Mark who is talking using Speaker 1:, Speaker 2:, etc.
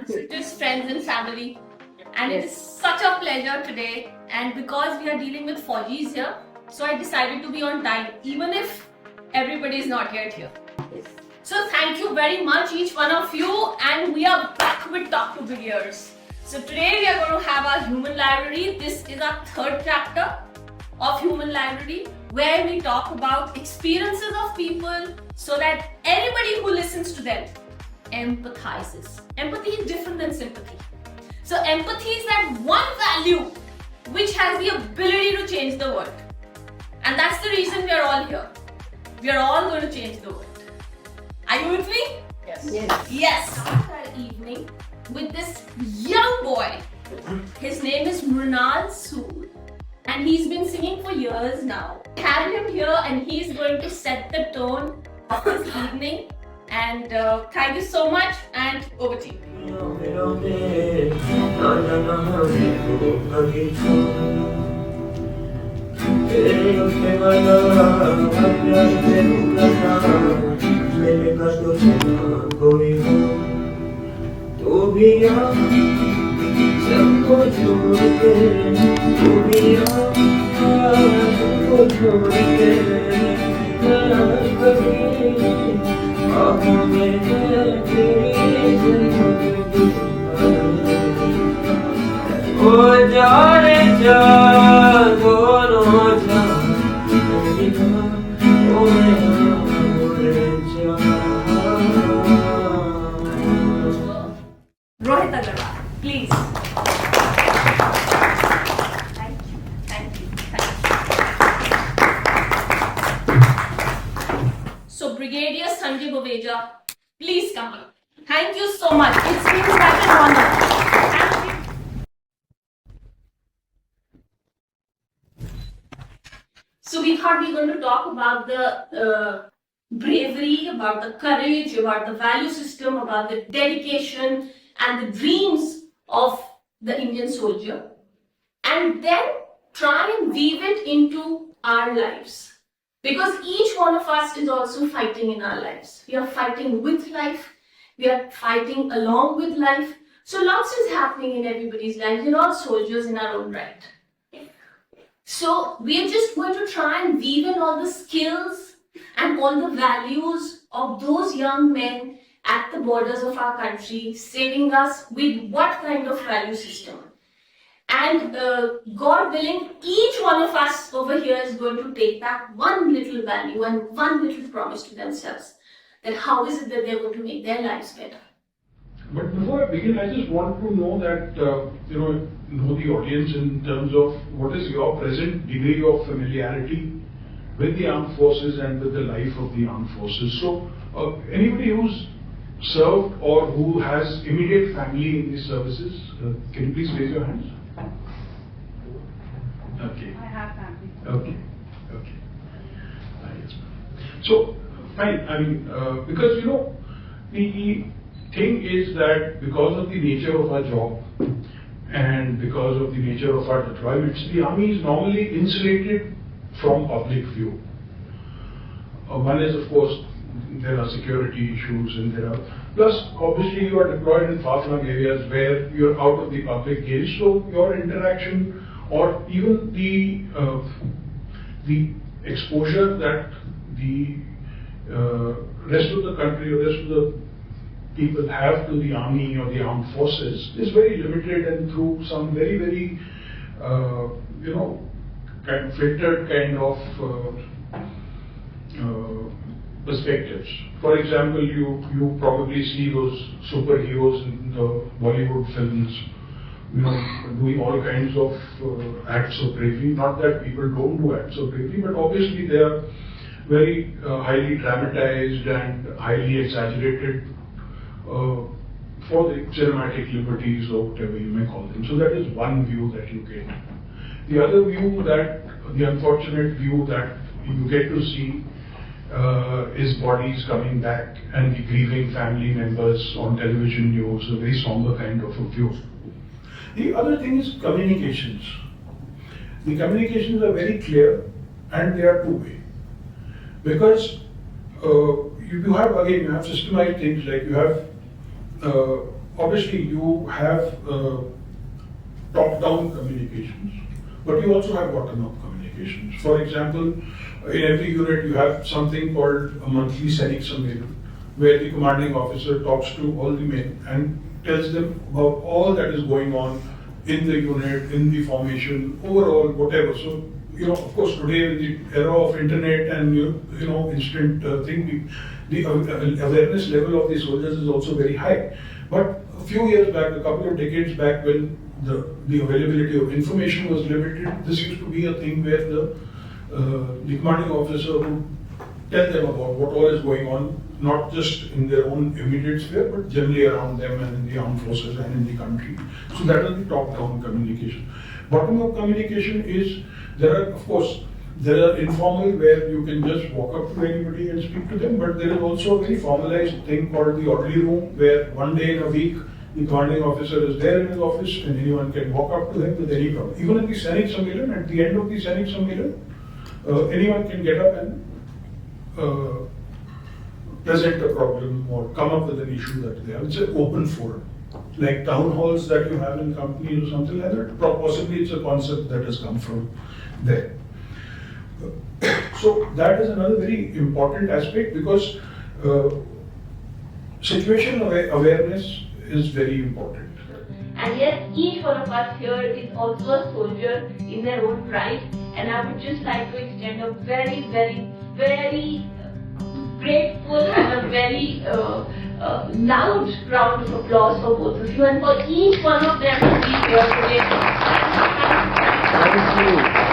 Speaker 1: just friends and family. And it is such a pleasure today. And because we are dealing with Fauji's here, so I decided to be on time, even if everybody is not yet here. So thank you very much, each one of you. And we are back with Ttbe gears. So today we are going to have our human library. This is our third chapter of human library, where we talk about experiences of people so that anybody who listens to them empathizes. Empathy is different than sympathy. So empathy is that one value which has the ability to change the world. And that's the reason we are all here. We are all going to change the world. Are you with me?
Speaker 2: Yes.
Speaker 1: Yes. Start our evening with this young boy. His name is Mrunal Sood. And he's been singing for years now. We have him here and he's going to set the tone of this evening. And thank you so much, and over to you. Rohit Agarwal, please. Thank you, thank you, thank you. So Brigadier Sanjay Baveja, please come on. Thank you so much. It's been such an honor. Thank you. So we thought we were going to talk about the bravery, about the courage, about the value system, about the dedication and the dreams of the Indian soldier, and then try and weave it into our lives. Because each one of us is also fighting in our lives. We are fighting with life. We are fighting along with life. So lots is happening in everybody's life. We're all soldiers in our own right. So we are just going to try and weave in all the skills and all the values of those young men at the borders of our country, saving us with what kind of value system. And God willing, each one of us over here is going to take back one little value and one little promise to themselves, that how is it that they're going to make their lives better.
Speaker 3: But before I begin, I just want to know that, know the audience in terms of what is your present degree of familiarity with the armed forces and with the life of the armed forces. So, anybody who's served or who has immediate family in these services, can you please raise your hands? Okay.
Speaker 2: I have family.
Speaker 3: Okay. Yes. So, fine. I mean, because the thing is that because of the nature of our job and because of the nature of our deployments, the army is normally insulated from public view. One is, of course, there are security issues and there are, plus obviously you are deployed in far-flung areas where you're out of the public gaze, so your interaction or even the exposure that the rest of the country or rest of the people have to the army or the armed forces is very limited, and through some very, very, kind of filtered kind of perspectives. For example, you probably see those superheroes in the Bollywood films, doing all kinds of acts of bravery. Not that people don't do acts of bravery, but obviously they are very highly dramatized and highly exaggerated for the cinematic liberties or whatever you may call them. So that is one view that you get. The other view, the unfortunate view that you get to see is bodies coming back and the grieving family members on television news, a very somber kind of a view. The other thing is communications. The communications are very clear and they are two-way. Because you have systemized things like you have obviously you have top-down communications, but you also have bottom-up communications. For example, in every unit you have something called a monthly Sainik Sammelan, where the commanding officer talks to all the men and tells them about all that is going on in the unit, in the formation, overall, whatever. So, of course, today in the era of internet and instant thing, the awareness level of the soldiers is also very high. But a few years back, a couple of decades back, when the availability of information was limited, this used to be a thing where the commanding officer would tell them about what all is going on, not just in their own immediate sphere, but generally around them and in the armed forces and in the country. So that is the top-down communication. Bottom-up communication is, there are informal where you can just walk up to anybody and speak to them, but there is also a very formalized thing called the orderly room, where one day in a week, the commanding officer is there in his office and anyone can walk up to him with any problem. Even in the Sainik Sammelan, at the end of the Sainik Sammelan, anyone can get up and present a problem or come up with an issue that they have. It's an open forum, like town halls that you have in companies or something like that. Possibly it's a concept that has come from there. So that is another very important aspect, because situational awareness is very important.
Speaker 1: And yes, each one of us here is also a soldier in their own right, and I would just like to extend a very, very, very grateful and a very loud round of applause for both of you and for each one of them to be here today.
Speaker 2: Thank you.